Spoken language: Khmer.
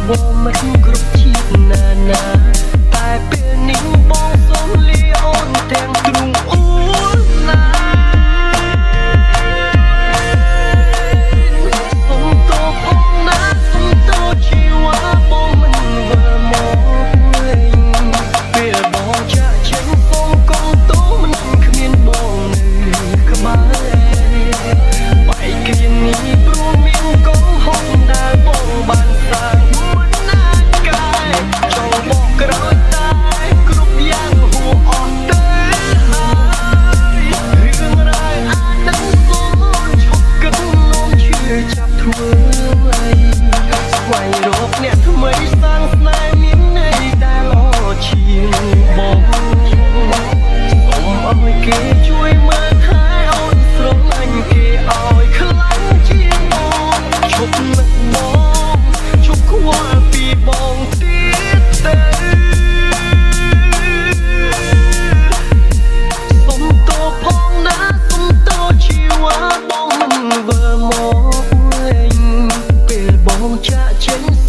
បងមិនគ្រប់ជាតិណាណាតែពេលនេះបងសូមលីអូនទាំងទ្រូងអូនណាសុំតបអូនណាសុំតបជីវ៉ាបងមិនវិលមកវិញពេលបងចាក់ចេញសូមកុំតោមិនគ្មានបងនៅក្បែរបែកគ្នានេះព្រោះមានកុំហុកដែលបងបានសាងមិនណាកាយចង់មកក្រោយតែគ្រប់យ៉ាងហួអស់ទៅហើយរឿងរ៉ាវអាចនឹងសូមឈប់គិតនោមជឿចាប់ធ្វើអ្វីស្វែងរកអ្នកថ្មីសាងស្នេហ៍មានន័យដែលល្អជាងបងសូមឲ្យគេជួយមើលថែអូនស្រឡាញ់គេឲ្យខ្លាំងជាងបងឈប់នឹកបងឈប់ខ្វល់ពីបងទៀតទៅសុំតបផងណាសុំតបជីវ៉ាបងមិនវិលមកវិញពេលបងចាក់ចេញ